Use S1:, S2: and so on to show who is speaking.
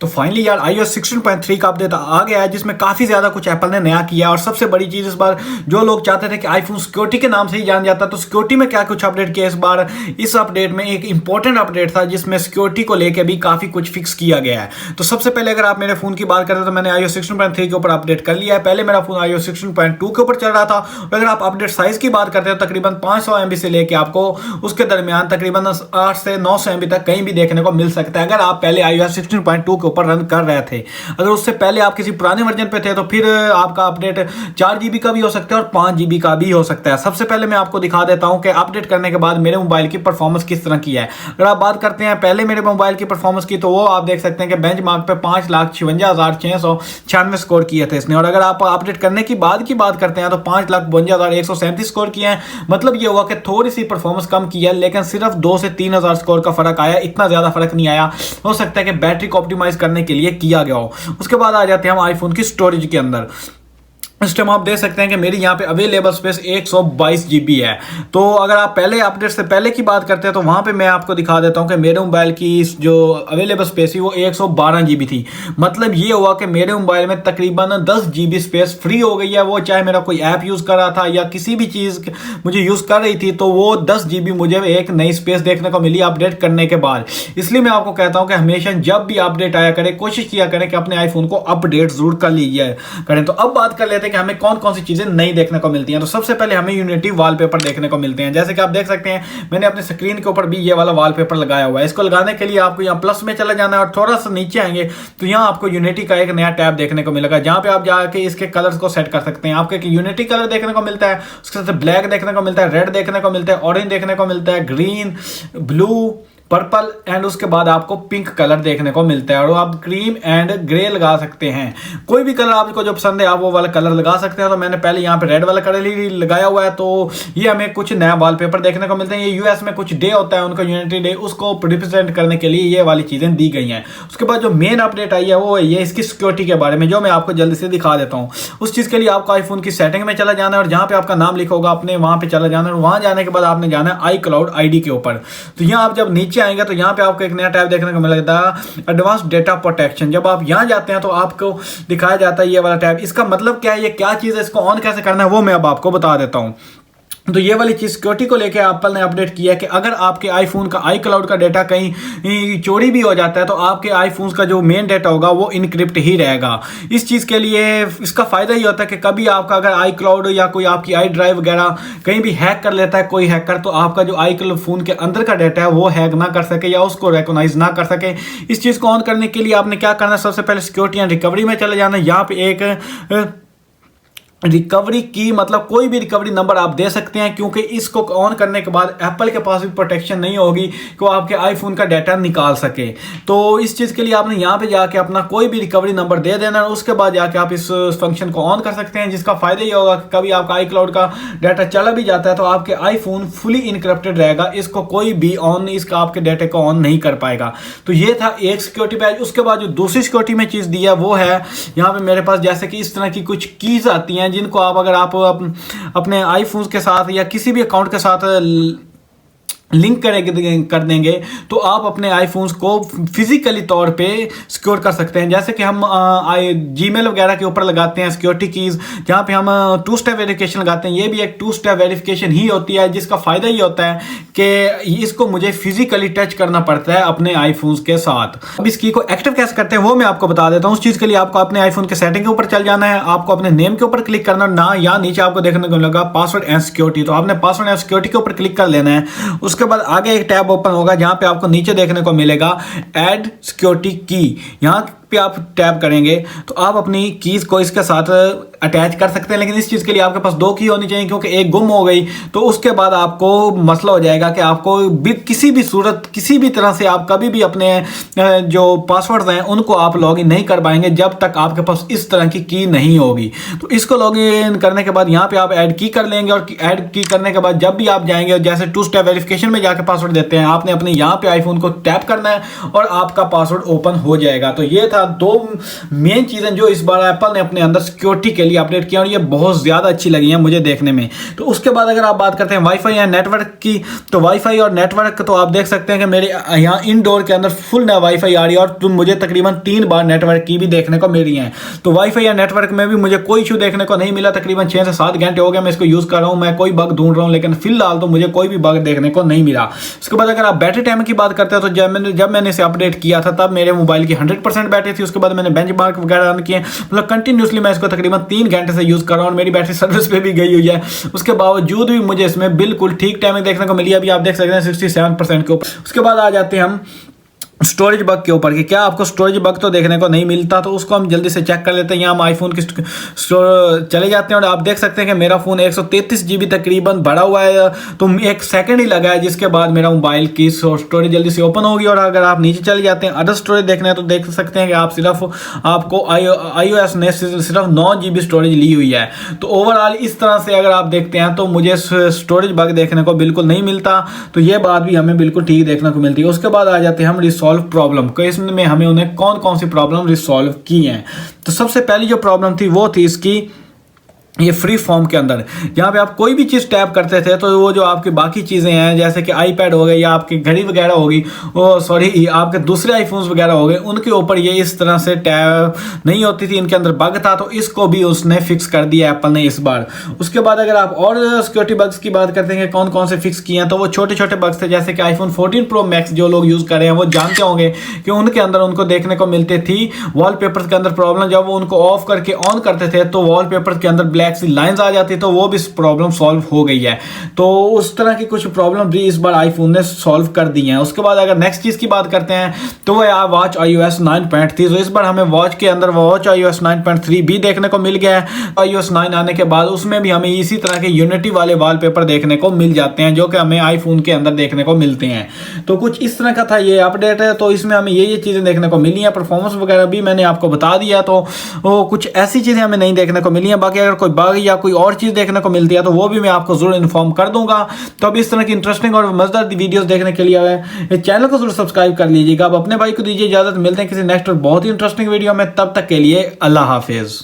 S1: तो फाइनली यार iOS 16.3 का अपडेट आ गया है, जिसमें काफी ज्यादा कुछ एप्पल ने नया किया है। और सबसे बड़ी चीज इस बार, जो लोग चाहते थे कि आईफोन सिक्योरिटी के नाम से ही जान जाता, तो सिक्योरिटी में क्या कुछ अपडेट किया इस बार। इस अपडेट में एक इंपॉर्टेंट अपडेट था जिसमें सिक्योरिटी को लेकर भी काफी कुछ फिक्स किया गया है। तो सबसे पहले अगर आप मेरे फोन की बात करें तो मैंने iOS 16.3 के ऊपर अपडेट कर लिया है। पहले मेरा फोन iOS 16.2 के ऊपर चल रहा था। और अगर आप अपडेट साइज की बात करते हो, तकरीबन 500 MB से लेके आपको उसके दरमियान तकरीबन 8 से 900 MB तक कहीं भी देखने को मिल सकता है, अगर आप पहले iOS 16.2 के ऊपर रन कर रहे थे। अगर उससे पहले आप किसी पुराने वर्जन पे थे तो फिर आपका अपडेट 4 GB का भी हो सकता है और 5 GB का भी हो सकता है। सबसे पहले मैं आपको दिखा देता हूं कि अपडेट करने के बाद मेरे मोबाइल की परफॉर्मेंस किस तरह की है। अगर आप बात करते हैं पहले मेरे मोबाइल की परफॉर्मेंस की, तो वो आप देख सकते हैं कि बेंचमार्क पे 5,56,696 स्कोर किए थे इसने। और अगर आप अपडेट करने की बात करते हैं तो 5,52,137 स्कोर किए हैं। मतलब ये हुआ कि थोड़ी सी परफॉर्मेंस कम की है, लेकिन सिर्फ 2 से 3,000 स्कोर का फर्क आया, इतना ज्यादा फर्क नहीं आया। हो सकता है कि बैटरी को ऑप्टिमाइज करने के लिए किया गया हो। उसके बाद आ जाते हैं हम आईफोन की स्टोरेज के अंदर। इस टाइम आप देख सकते हैं कि मेरी यहाँ पे अवेलेबल स्पेस 122 GB है। तो अगर आप पहले अपडेट से पहले की बात करते हैं तो वहाँ पे मैं आपको दिखा देता हूँ कि मेरे मोबाइल की जो अवेलेबल स्पेस थी वो 112 GB थी। मतलब ये हुआ कि मेरे मोबाइल में तकरीबन 10 GB स्पेस फ्री हो गई है। वो चाहे मेरा कोई ऐप यूज़ कर रहा था या किसी भी चीज़ मुझे यूज़ कर रही थी, तो वो 10 GB मुझे एक नई स्पेस देखने को मिली अपडेट करने के बाद। इसलिए मैं आपको कहता हूँ कि हमेशा जब भी अपडेट आया करें, कोशिश किया करें कि अपने आईफोन को अपडेट जरूर कर लीजिए करें। तो अब बात कर लेते हैं कि हमें कौन कौन सी चीजें नई देखने को मिलती हैं। तो सबसे पहले हमें यूनिटी वॉलपेपर देखने को मिलते हैं। जैसे कि आप देख सकते हैं मैंने अपने स्क्रीन के ऊपर भी ये वाला वॉलपेपर लगाया हुआ है। इसको लगाने के लिए आपको यहाँ प्लस में चला जाना है और थोड़ा सा नीचे आएंगे तो यहाँ आपको यूनिटी का एक नया टैब देखने को मिलेगा, जहां पे आप जाके इसके कलर्स को सेट कर सकते हैं। आपको एक यूनिटी कलर देखने को मिलता है, उसके साथ ब्लैक देखने को मिलता है, रेड देखने को मिलता है, ऑरेंज देखने को मिलता है, ग्रीन, ब्लू, पर्पल एंड उसके बाद आपको पिंक कलर देखने को मिलता है। और आप क्रीम एंड ग्रे लगा सकते हैं। कोई भी कलर आपको जो पसंद है आप वो वाला कलर लगा सकते हैं। तो मैंने पहले यहाँ पे रेड वाला कलर ही लगाया हुआ है। तो ये हमें कुछ नया वॉलपेपर देखने को मिलते हैं। ये यूएस में कुछ डे होता है उनका, यूनिटी डे, उसको रिप्रेजेंट करने के लिए ये वाली चीजें दी गई हैं। उसके बाद जो मेन अपडेट आई है वो ये इसकी सिक्योरिटी के बारे में, जो मैं आपको जल्दी से दिखा देता हूँ। उस चीज के लिए आपको आईफोन की सेटिंग में चला जाना है और जहाँ पे आपका नाम लिखा होगा अपने वहां पे चला जाना है। और वहां जाने के बाद आपने जाना है आई क्लाउड ID के ऊपर। तो यहाँ आप जब नीचे आएंगे तो यहाँ पे आपको एक नया टैब देखने को मिलेगा, एडवांस डेटा प्रोटेक्शन। जब आप यहां जाते हैं तो आपको दिखाया जाता है ये वाला टैब। इसका मतलब क्या है, ये क्या चीज है, इसको ऑन कैसे करना है, वो मैं अब आपको बता देता हूं। तो ये वाली चीज सिक्योरिटी को लेकर एप्पल ने अपडेट किया है कि अगर आपके आईफोन का आई क्लाउड का डेटा कहीं चोरी भी हो जाता है तो आपके आईफोन का जो मेन डेटा होगा वो इनक्रिप्ट ही रहेगा। इस चीज के लिए इसका फायदा ये होता है कि कभी आपका अगर आई क्लाउड या कोई आपकी आई ड्राइव वगैरह कहीं भी हैक कर लेता है कोई हैकर, तो आपका जो आई क्लाउड फोन के अंदर का डेटा है वो हैक ना कर सके या उसको रिकॉग्नाइज ना कर सके। इस चीज को ऑन करने के लिए आपने क्या करना है, सबसे पहले सिक्योरिटी एंड रिकवरी में चले जाना है। यहाँ पे एक रिकवरी की, मतलब कोई भी रिकवरी नंबर आप दे सकते हैं, क्योंकि इसको ऑन करने के बाद एप्पल के पास भी प्रोटेक्शन नहीं होगी कि वो आपके आईफोन का डाटा निकाल सके। तो इस चीज़ के लिए आपने यहाँ पे जाके अपना कोई भी रिकवरी नंबर दे देना है। उसके बाद जाके आप इस फंक्शन को ऑन कर सकते हैं, जिसका फायदा ये होगा कि कभी आपका आई क्लाउड का डाटा चला भी जाता है तो आपके आईफोन फुली इनक्रप्टेड रहेगा, इसको कोई भी ऑन, इसका आपके डाटा को ऑन नहीं कर पाएगा। तो ये था एक सिक्योरिटी पैच। उसके बाद जो दूसरी सिक्योरिटी में चीज़ दी है वो है यहाँ पे मेरे पास जैसे कि इस तरह की कुछ कीज आती हैं, जिनको आप अगर आप अपने आईफोन के साथ या किसी भी अकाउंट के साथ लिंक कर देंगे तो आप अपने आईफोन्स को फिजिकली तौर पे सिक्योर कर सकते हैं। जैसे कि हम जीमेल वगैरह के ऊपर लगाते हैं सिक्योरिटी कीज, जहां पे हम 2 स्टेप वेरिफिकेशन लगाते हैं। ये भी एक 2 स्टेप वेरिफिकेशन ही होती है, जिसका फायदा ये होता है कि इसको मुझे फिजिकली टच करना पड़ता है अपने आईफोन्स के साथ। अब इस की को एक्टिव कैसे करते हैं वो मैं आपको बता देता हूँ। उस चीज के लिए आपको अपने आईफोन के सेटिंग के ऊपर चल जाना है। आपको अपने नेम के ऊपर क्लिक करना ना, या नीचे आपको देखने को मिलेगा पासवर्ड एंड सिक्योरिटी। तो आपने पासवर्ड एंड सिक्योरिटी के ऊपर क्लिक कर लेना है। उसके बाद आगे एक टैब ओपन होगा जहां पे आपको नीचे देखने को मिलेगा ऐड सिक्योरिटी की। यहां पे आप टैप करेंगे तो आप अपनी कीज को इसके साथ अटैच कर सकते हैं, लेकिन इस चीज के लिए आपके पास 2 की होनी चाहिए, क्योंकि एक गुम हो गई तो उसके बाद आपको मसला हो जाएगा कि आपको किसी भी सूरत, किसी भी तरह से आप कभी भी अपने जो पासवर्ड हैं उनको आप लॉगिन नहीं कर पाएंगे जब तक आपके पास इस तरह की नहीं होगी। तो इसको लॉगिन करने के बाद यहाँ पे आप ऐड की कर लेंगे और ऐड की करने के बाद जब भी आप जाएंगे, जैसे 2 स्टेप वेरिफिकेशन में जाके पासवर्ड देते हैं, आपने अपने यहाँ पे आईफोन को टैप करना है और आपका पासवर्ड ओपन हो जाएगा। तो ये था दो मेन चीज़ें जो इस बार एप्पल ने अपने अंदर सिक्योरिटी के लिए अपडेट किया और ये बहुत ज़्यादा अच्छी लगी हैं मुझे देखने में। तो उसके बाद अगर आप बात करते हैं वाईफाई या नेटवर्क की, तो वाईफाई और नेटवर्क तो आप देख सकते हैं कि मेरे यहाँ इनडोर के अंदर फुल वाईफाई आ रही है और तुम मुझे तकरीबन 3 बार नेटवर्क की भी देखने को मिल रही है। तो वाईफाई या नेटवर्क में भी मुझे कोई इशू देखने को नहीं मिला। तकरीबन 6 से 7 घंटे हो गए मैं इसको यूज़ कर रहा हूँ, मैं कोई बग ढूंढ रहा हूँ, लेकिन फिलहाल तो मुझे कोई भी बग देखने को नहीं मिला। उसके बाद अगर आप बैटरी टाइम की बात करते हैं तो जब मैंने इसे अपडेट किया था तब मेरे मोबाइल की 100% बैटरी थी। उसके बाद मैंने बेंचमार्क वगैरह रन किए, मतलब कंटिन्यूसली मैं इसको तकरीबन 3 घंटे से यूज़ कर रहा हूँ और मेरी बैटरी सर्विस पे भी गई हुई है। उसके बावजूद भी मुझे इसमें बिल्कुल ठीक टाइमिंग देखने को मिली। अभी आप देख सकते हैं 67% के ऊपर। उसके बाद आ जाते हैं हम स्टोरेज बग के ऊपर कि क्या आपको स्टोरेज बग तो देखने को नहीं मिलता, तो उसको हम जल्दी से चेक कर लेते हैं। यहाँ हम आईफोन की चले जाते हैं और आप देख सकते हैं कि मेरा फ़ोन 133 GB तकरीबन भरा हुआ है, तो 1 सेकंड ही लगा है जिसके बाद मेरा मोबाइल की स्टोरेज जल्दी से ओपन होगी। और अगर आप नीचे चले जाते हैं अदर स्टोरेज देखना है तो देख सकते हैं कि आप आपको iOS ने सिर्फ 9 GB स्टोरेज ली हुई है। तो ओवरऑल इस तरह से अगर आप देखते हैं तो मुझे स्टोरेज बग देखने को बिल्कुल नहीं मिलता, तो ये बात भी हमें बिल्कुल ठीक देखने को मिलती है। उसके बाद आ जाते हैं हम रिसॉल्व प्रॉब्लम को, इसमें हमें उन्हें कौन कौन सी प्रॉब्लम रिसॉल्व की हैं। तो सबसे पहली जो प्रॉब्लम थी वो थी इसकी ये फ्री फॉर्म के अंदर, जहाँ पे आप कोई भी चीज़ टैप करते थे तो वो जो आपकी बाकी चीज़ें हैं जैसे कि आईपैड हो गए या आपकी घड़ी वगैरह होगी, वो सॉरी आपके दूसरे आईफोन्स वगैरह हो गए, उनके ऊपर ये इस तरह से टैप नहीं होती थी, इनके अंदर बग था। तो इसको भी उसने फिक्स कर दिया एप्पल ने इस बार। उसके बाद अगर आप और सिक्योरिटी बग्स की बात करते हैं कौन कौन से फिक्स किए हैं, तो वो छोटे छोटे बग्स थे जैसे कि आईफोन 14 Pro Max जो लोग यूज़ कर रहे हैं वो जानते होंगे कि उनके अंदर उनको देखने को मिलती थी वॉलपेपर के अंदर प्रॉब्लम। जब वो उनको ऑफ करके ऑन करते थे तो वॉलपेपर के अंदर ब्लैक सी लाइंस आ जाती, तो वो भी प्रॉब्लम सॉल्व हो गई है। तो उस तरह की कुछ प्रॉब्लम भी इस बार आईफोन ने सॉल्व कर दी हैं। उसके बाद अगर नेक्स्ट चीज़ की बात करते हैं तो वो यार वॉच iOS 9.3। तो इस बार हमें वॉच के अंदर वॉच iOS 9.3 भी देखने को मिल गया है। iOS 9 आने के बाद उसमें भी हमें इसी तरह के यूनिटी वाले वॉलपेपर देखने को मिल जाते हैं जो कि हमें आईफोन के अंदर देखने को मिलते हैं। तो कुछ इस तरह का था ये अपडेट है। तो इसमें हमें ये चीज़ें देखने को मिली हैं। परफॉर्मेंस वगैरह भी मैंने आपको बता दिया, तो वो कुछ ऐसी चीज़ें हमें नहीं देखने को मिली हैं। बाकी अगर कोई बग या कोई और चीज़ देखने को मिलती है तो वो भी मैं आपको जरूर इन्फॉर्म कर दूंगा। तो अब इस तरह की इंटरेस्टिंग और मजेदार वीडियोस देखने के लिए इस चैनल को जरूर सब्सक्राइब कर लीजिएगा। अब अपने भाई को दीजिए इजाजत, मिलते हैं किसी नेक्स्ट और बहुत ही इंटरेस्टिंग वीडियो में। तब तक के लिए अल्लाह हाफिज।